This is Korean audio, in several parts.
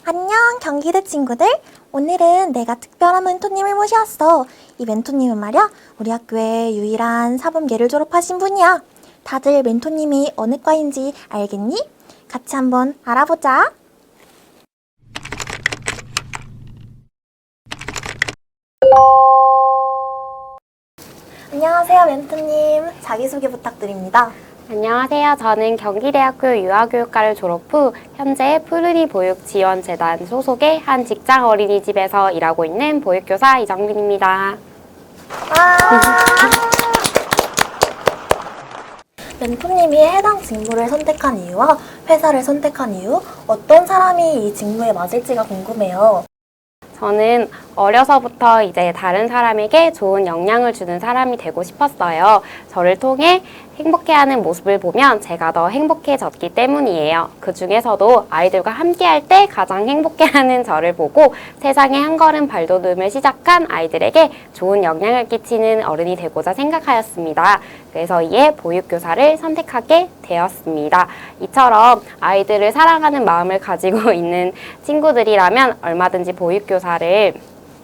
안녕 경기대 친구들. 오늘은 내가 특별한 멘토님을 모셔왔어. 이 멘토님은 말이야 우리 학교의 유일한 사범예를 졸업하신 분이야. 다들 멘토님이 어느 과인지 알겠니? 같이 한번 알아보자. 안녕하세요 멘토님. 자기소개 부탁드립니다. 안녕하세요. 저는 경기대학교 유아교육과를 졸업 후 현재 푸르리 보육지원재단 소속의 한 직장 어린이집에서 일하고 있는 보육교사 이정민입니다. 멘토님이 해당 직무를 선택한 이유와 회사를 선택한 이유, 어떤 사람이 이 직무에 맞을지가 궁금해요. 저는 어려서부터 이제 다른 사람에게 좋은 영향을 주는 사람이 되고 싶었어요. 저를 통해 행복해하는 모습을 보면 제가 더 행복해졌기 때문이에요. 그 중에서도 아이들과 함께할 때 가장 행복해하는 저를 보고 세상에 한 걸음 발돋움을 시작한 아이들에게 좋은 영향을 끼치는 어른이 되고자 생각하였습니다. 그래서 이에 보육교사를 선택하게 되었습니다. 이처럼 아이들을 사랑하는 마음을 가지고 있는 친구들이라면 얼마든지 보육교사를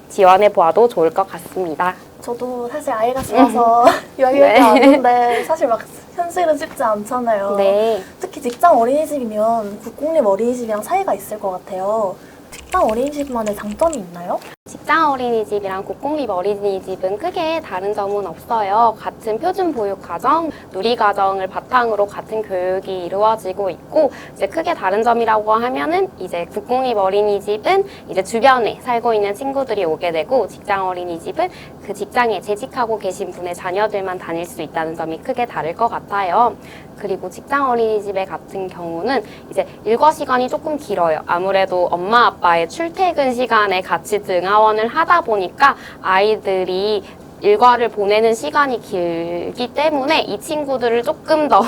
지원해 보아도 좋을 것 같습니다. 저도 사실 아이가 좋아서 유아교육과 왔는데 사실 막 현실은 쉽지 않잖아요. 네. 특히 직장 어린이집이면 국공립 어린이집이랑 차이가 있을 것 같아요. 직장 어린이집만의 장점이 있나요? 직장 어린이집이랑 국공립 어린이집은 크게 다른 점은 없어요. 같은 표준 보육 과정, 누리 과정을 바탕으로 같은 교육이 이루어지고 있고, 이제 크게 다른 점이라고 하면은 이제 국공립 어린이집은 이제 주변에 살고 있는 친구들이 오게 되고, 직장 어린이집은 그 직장에 재직하고 계신 분의 자녀들만 다닐 수 있다는 점이 크게 다를 것 같아요. 그리고 직장 어린이집의 같은 경우는 이제 일과 시간이 조금 길어요. 아무래도 엄마 아빠의 출퇴근 시간에 같이 등하원을 하다 보니까 아이들이 일과를 보내는 시간이 길기 때문에 이 친구들을 조금 더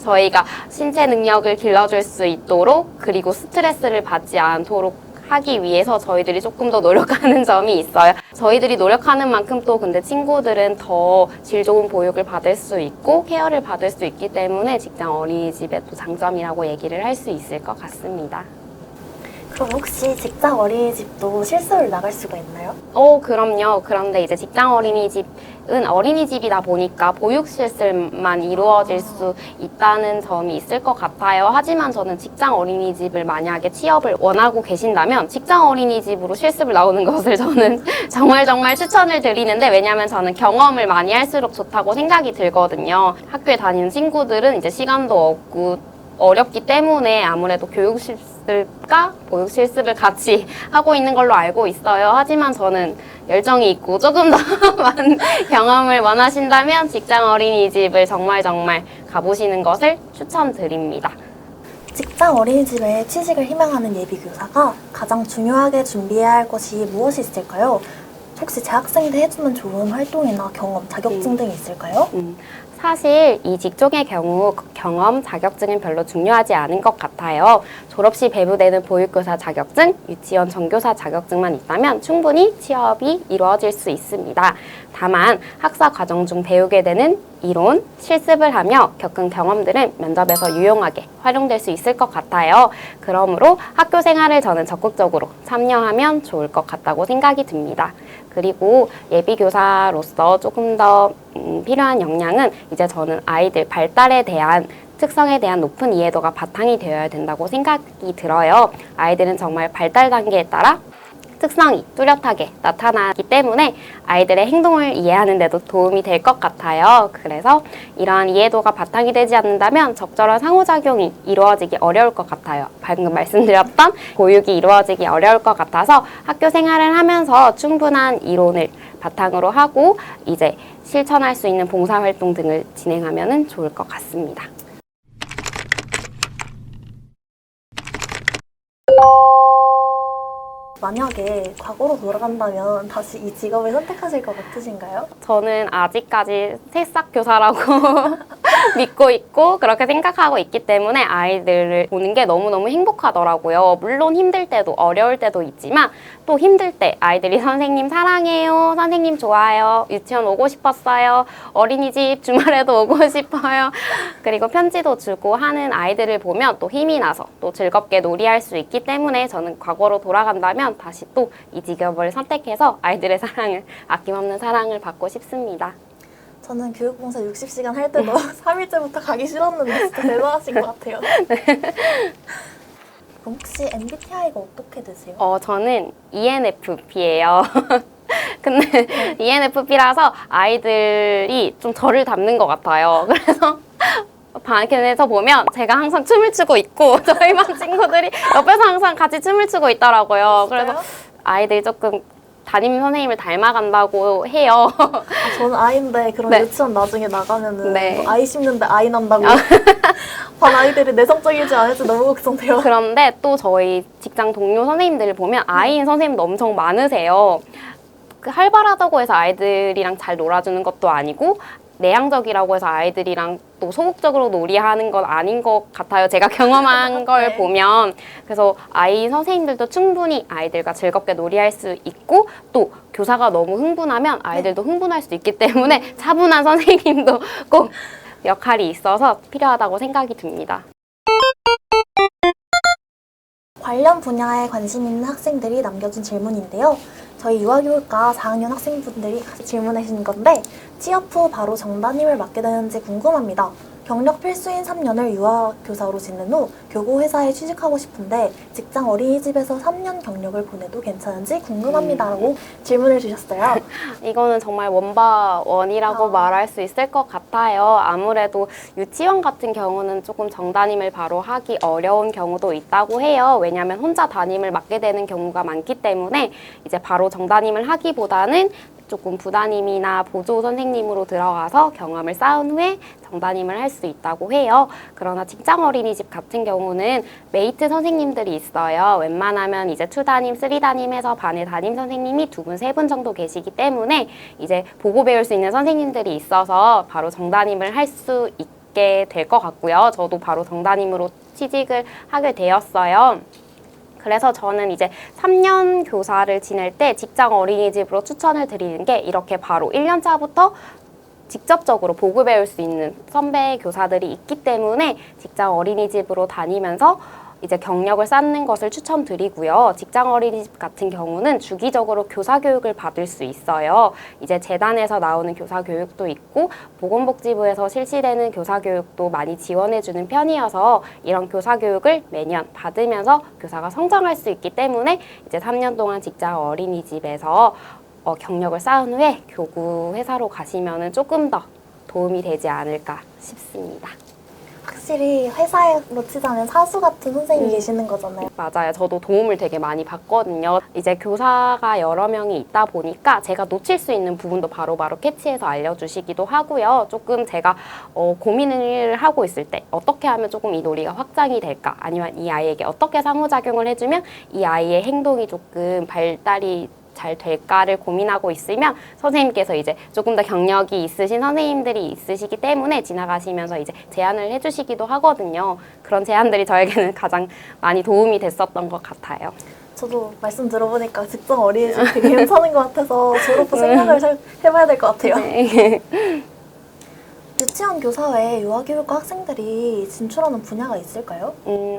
저희가 신체 능력을 길러줄 수 있도록, 그리고 스트레스를 받지 않도록 하기 위해서 저희들이 조금 더 노력하는 점이 있어요. 저희들이 노력하는 만큼 또 근데 친구들은 더 질 좋은 보육을 받을 수 있고 케어를 받을 수 있기 때문에 직장 어린이집의 또 장점이라고 얘기를 할 수 있을 것 같습니다. 그럼 혹시 직장 어린이집도 실습을 나갈 수가 있나요? 그럼요. 그런데 이제 직장 어린이집은 어린이집이다 보니까 보육 실습만 이루어질 수 있다는 점이 있을 것 같아요. 하지만 저는 직장 어린이집을 만약에 취업을 원하고 계신다면 직장 어린이집으로 실습을 나오는 것을 저는 정말 추천을 드리는데, 왜냐하면 저는 경험을 많이 할수록 좋다고 생각이 들거든요. 학교에 다니는 친구들은 이제 시간도 없고 어렵기 때문에 아무래도 교육 실습과 보육 실습을 같이 하고 있는 걸로 알고 있어요. 하지만 저는 열정이 있고 조금 더 많은 경험을 원하신다면 직장 어린이집을 정말 가보시는 것을 추천드립니다. 직장 어린이집에 취직을 희망하는 예비교사가 가장 중요하게 준비해야 할 것이 무엇이 있을까요? 혹시 재학생 때 해주면 좋은 활동이나 경험, 자격증 등이 있을까요? 사실 이 직종의 경우 경험, 자격증은 별로 중요하지 않은 것 같아요. 졸업 시 배부되는 보육교사 자격증, 유치원 전교사 자격증만 있다면 충분히 취업이 이루어질 수 있습니다. 다만 학사 과정 중 배우게 되는 이론, 실습을 하며 겪은 경험들은 면접에서 유용하게 활용될 수 있을 것 같아요. 그러므로 학교 생활을 저는 적극적으로 참여하면 좋을 것 같다고 생각이 듭니다. 그리고 예비교사로서 조금 더 필요한 역량은 이제 저는 아이들 발달에 대한 특성에 대한 높은 이해도가 바탕이 되어야 된다고 생각이 들어요. 아이들은 정말 발달 단계에 따라 특성이 뚜렷하게 나타나기 때문에 아이들의 행동을 이해하는 데도 도움이 될 것 같아요. 그래서 이러한 이해도가 바탕이 되지 않는다면 적절한 상호작용이 이루어지기 어려울 것 같아요. 방금 말씀드렸던 교육이 이루어지기 어려울 것 같아서 학교 생활을 하면서 충분한 이론을 바탕으로 하고 이제 실천할 수 있는 봉사활동 등을 진행하면 좋을 것 같습니다. 만약에 과거로 돌아간다면 다시 이 직업을 선택하실 것 같으신가요? 저는 아직까지 새싹 교사라고 믿고 있고 그렇게 생각하고 있기 때문에 아이들을 보는 게 너무너무 행복하더라고요. 물론 힘들 때도 어려울 때도 있지만 또 힘들 때 아이들이 선생님 사랑해요, 선생님 좋아요, 유치원 오고 싶었어요, 어린이집 주말에도 오고 싶어요, 그리고 편지도 주고 하는 아이들을 보면 또 힘이 나서 또 즐겁게 놀이할 수 있기 때문에 저는 과거로 돌아간다면 다시 또 이 직업을 선택해서 아이들의 사랑을, 아낌없는 사랑을 받고 싶습니다. 저는 교육봉사 60시간 할 때도 3일째부터 가기 싫었는데 진짜 대단하신 것 같아요. 그럼 혹시 MBTI가 어떻게 되세요? 저는 ENFP예요. 근데 ENFP라서 아이들이 좀 저를 닮는 것 같아요. 그래서 반에서 보면 제가 항상 춤을 추고 있고 저희 반 친구들이 옆에서 항상 같이 춤을 추고 있더라고요. 그래서 아이들이 조금 담임 선생님을 닮아간다고 해요. 저는 아이인데 그런 네. 유치원 나중에 나가면은 네. 뭐 아이 심는데 아이 난다고 반 아이들이 내성적이지 않을지 너무 걱정돼요. 그런데 또 저희 직장 동료 선생님들을 보면 아이인 선생님도 엄청 많으세요. 그 활발하다고 해서 아이들이랑 잘 놀아주는 것도 아니고 내향적이라고 해서 아이들이랑 또 소극적으로 놀이하는 건 아닌 것 같아요. 제가 경험한 걸 네. 보면. 그래서 아이인 선생님들도 충분히 아이들과 즐겁게 놀이할 수 있고 또 교사가 너무 흥분하면 아이들도 흥분할 수 있기 때문에 차분한 선생님도 꼭 역할이 있어서 필요하다고 생각이 듭니다. 관련 분야에 관심 있는 학생들이 남겨준 질문인데요. 저희 유아교육과 4학년 학생분들이 질문해 주신 건데 취업 후 바로 정담임을 맡게 되는지 궁금합니다. 경력 필수인 3년을 유아교사로 지낸 후 교구 회사에 취직하고 싶은데 직장 어린이집에서 3년 경력을 보내도 괜찮은지 궁금합니다라고 질문을 주셨어요. 이거는 정말 원바원이라고 말할 수 있을 것 같아요. 아무래도 유치원 같은 경우는 조금 정담임을 바로 하기 어려운 경우도 있다고 해요. 왜냐하면 혼자 담임을 맡게 되는 경우가 많기 때문에 이제 바로 정담임을 하기보다는 조금 부담임이나 보조 선생님으로 들어가서 경험을 쌓은 후에 정담임을 할 수 있다고 해요. 그러나 직장 어린이집 같은 경우는 메이트 선생님들이 있어요. 웬만하면 이제 2담임, 3담임에서 반의 담임 선생님이 2분, 3분 정도 계시기 때문에 이제 보고 배울 수 있는 선생님들이 있어서 바로 정담임을 할 수 있게 될 것 같고요. 저도 바로 정담임으로 취직을 하게 되었어요. 그래서 저는 이제 3년 교사를 지낼 때 직장 어린이집으로 추천을 드리는 게 이렇게 바로 1년 차부터 직접적으로 보고 배울 수 있는 선배 교사들이 있기 때문에 직장 어린이집으로 다니면서 이제 경력을 쌓는 것을 추천드리고요. 직장 어린이집 같은 경우는 주기적으로 교사 교육을 받을 수 있어요. 이제 재단에서 나오는 교사 교육도 있고 보건복지부에서 실시되는 교사 교육도 많이 지원해주는 편이어서 이런 교사 교육을 매년 받으면서 교사가 성장할 수 있기 때문에 이제 3년 동안 직장 어린이집에서 경력을 쌓은 후에 교구 회사로 가시면은 조금 더 도움이 되지 않을까 싶습니다. 확실히 회사로 치자면 사수 같은 선생님이 계시는 거잖아요. 맞아요. 저도 도움을 되게 많이 받거든요. 이제 교사가 여러 명이 있다 보니까 제가 놓칠 수 있는 부분도 바로바로 캐치해서 알려주시기도 하고요. 조금 제가 고민을 하고 있을 때 어떻게 하면 조금 이 놀이가 확장이 될까? 아니면 이 아이에게 어떻게 상호작용을 해주면 이 아이의 행동이 조금 발달이 잘 될까를 고민하고 있으면 선생님께서 이제 조금 더 경력이 있으신 선생님들이 있으시기 때문에 지나가시면서 이제 제안을 해주시기도 하거든요. 그런 제안들이 저에게는 가장 많이 도움이 됐었던 것 같아요. 저도 말씀 들어보니까 직장 어린이집 되게 괜찮은 것 같아서 졸업 후 생각을 잘 해봐야 될 것 같아요. 네. 유치원 교사 외에 유아교육과 학생들이 진출하는 분야가 있을까요?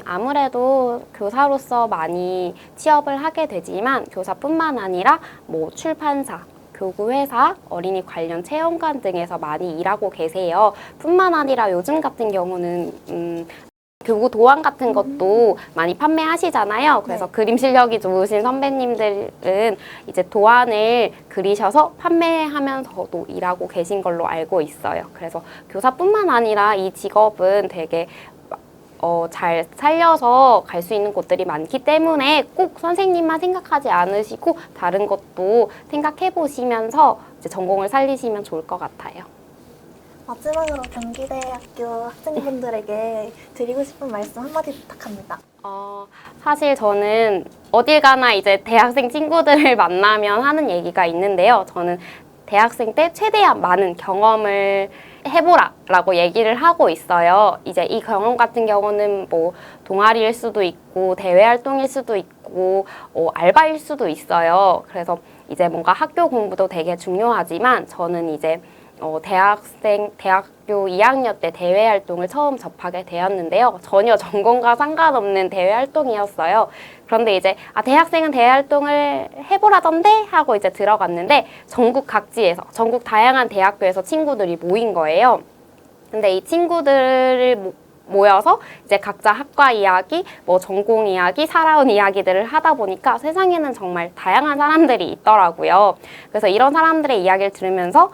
아무래도 교사로서 많이 취업을 하게 되지만 교사뿐만 아니라 뭐 출판사, 교구회사, 어린이 관련 체험관 등에서 많이 일하고 계세요. 뿐만 아니라 요즘 같은 경우는 교구 도안 같은 것도 많이 판매하시잖아요. 그래서 네. 그림 실력이 좋으신 선배님들은 이제 도안을 그리셔서 판매하면서도 일하고 계신 걸로 알고 있어요. 그래서 교사뿐만 아니라 이 직업은 되게 잘 살려서 갈 수 있는 곳들이 많기 때문에 꼭 선생님만 생각하지 않으시고 다른 것도 생각해 보시면서 이제 전공을 살리시면 좋을 것 같아요. 마지막으로 경기대학교 학생분들에게 드리고 싶은 말씀 한마디 부탁합니다. 사실 저는 어딜 가나 이제 대학생 친구들을 만나면 하는 얘기가 있는데요. 저는 대학생 때 최대한 많은 경험을 해보라라고 얘기를 하고 있어요. 이제 이 경험 같은 경우는 뭐 동아리일 수도 있고 대외 활동일 수도 있고 알바일 수도 있어요. 그래서 이제 뭔가 학교 공부도 되게 중요하지만 저는 이제 대학교 2학년 때 대외 활동을 처음 접하게 되었는데요. 전혀 전공과 상관없는 대외 활동이었어요. 그런데 이제 대학생은 대외 활동을 해보라던데 하고 이제 들어갔는데 전국 각지에서 전국 다양한 대학교에서 친구들이 모인 거예요. 근데 이 친구들을 모여서 이제 각자 학과 이야기, 뭐 전공 이야기, 살아온 이야기들을 하다 보니까 세상에는 정말 다양한 사람들이 있더라고요. 그래서 이런 사람들의 이야기를 들으면서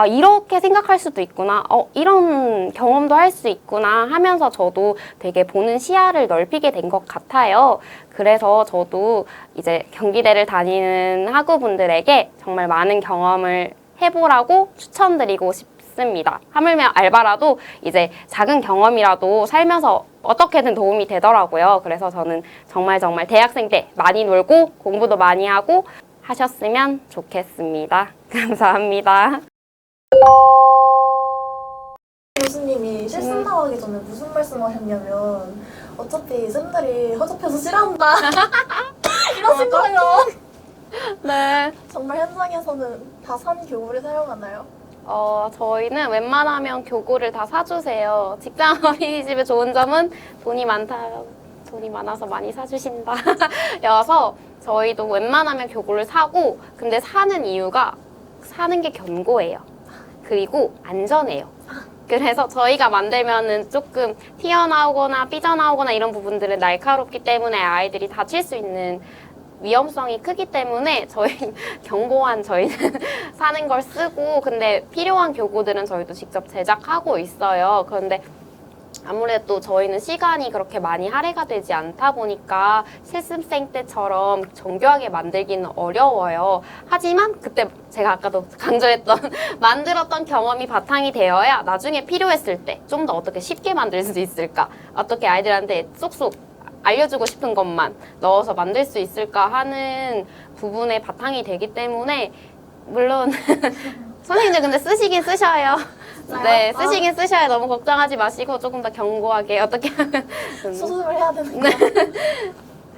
이렇게 생각할 수도 있구나. 이런 경험도 할 수 있구나 하면서 저도 되게 보는 시야를 넓히게 된 것 같아요. 그래서 저도 이제 경기대를 다니는 학우분들에게 정말 많은 경험을 해보라고 추천드리고 싶습니다. 하물며 알바라도 이제 작은 경험이라도 살면서 어떻게든 도움이 되더라고요. 그래서 저는 정말 대학생 때 많이 놀고 공부도 많이 하고 하셨으면 좋겠습니다. 감사합니다. 교수님이 실습 나가기 전에 무슨 말씀하셨냐면 어차피 쌤들이 허접해서 싫어한다 이러신 거예요. 네. 정말 현장에서는 다 산 교구를 사용하나요? 저희는 웬만하면 교구를 다 사주세요. 직장 어린이집의 좋은 점은 돈이 많아서 많이 사주신다. 여서 저희도 웬만하면 교구를 사고, 근데 사는 이유가 사는 게 견고해요. 그리고 안전해요. 그래서 저희가 만들면은 조금 튀어나오거나 삐져나오거나 이런 부분들은 날카롭기 때문에 아이들이 다칠 수 있는 위험성이 크기 때문에 저희는 사는 걸 쓰고, 근데 필요한 교구들은 저희도 직접 제작하고 있어요. 그런데 아무래도 저희는 시간이 그렇게 많이 할애가 되지 않다 보니까 실습생 때처럼 정교하게 만들기는 어려워요. 하지만 그때 제가 아까도 강조했던 만들었던 경험이 바탕이 되어야 나중에 필요했을 때 좀 더 어떻게 쉽게 만들 수 있을까, 어떻게 아이들한테 쏙쏙 알려주고 싶은 것만 넣어서 만들 수 있을까 하는 부분에 바탕이 되기 때문에, 물론 선생님들 근데 쓰시긴 쓰셔요. 네, 쓰시긴 쓰셔야 너무 걱정하지 마시고 조금 더 견고하게 어떻게 하면 수습을 해야 되는 거.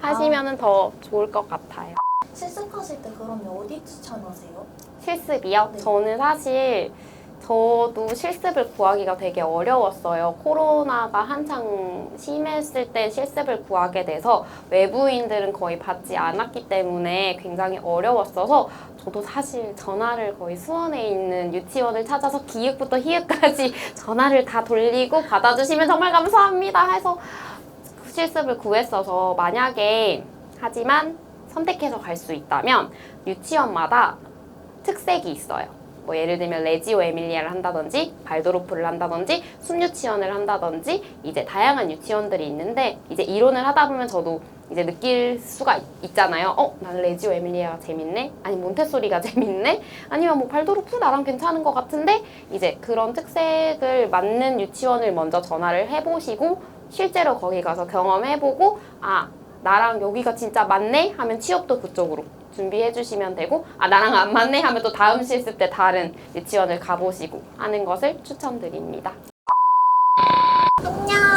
하시면은 더 좋을 것 같아요. 실습하실 때 그러면 어디 추천하세요? 실습이요? 네. 저는 사실 저도 실습을 구하기가 되게 어려웠어요. 코로나가 한창 심했을 때 실습을 구하게 돼서 외부인들은 거의 받지 않았기 때문에 굉장히 어려웠어서 저도 사실 전화를 거의 수원에 있는 유치원을 찾아서 기육부터 희육까지 전화를 다 돌리고 받아주시면 정말 감사합니다 해서 실습을 구했어서, 만약에 하지만 선택해서 갈 수 있다면 유치원마다 특색이 있어요. 뭐 예를 들면 레지오 에밀리아를 한다든지 발도르프를 한다든지 숲유치원을 한다든지 이제 다양한 유치원들이 있는데, 이제 이론을 하다 보면 저도 이제 느낄 수가 있잖아요. 나는 레지오 에밀리아가 재밌네? 아니 몬테소리가 재밌네? 아니면 뭐 발도르프 나랑 괜찮은 것 같은데? 이제 그런 특색을 맞는 유치원을 먼저 전화를 해보시고 실제로 거기 가서 경험해보고 나랑 여기가 진짜 맞네? 하면 취업도 그쪽으로 준비해 주시면 되고, 나랑 안 맞네? 하면 또 다음 실습 때 다른 유치원을 가보시고 하는 것을 추천드립니다. 안녕.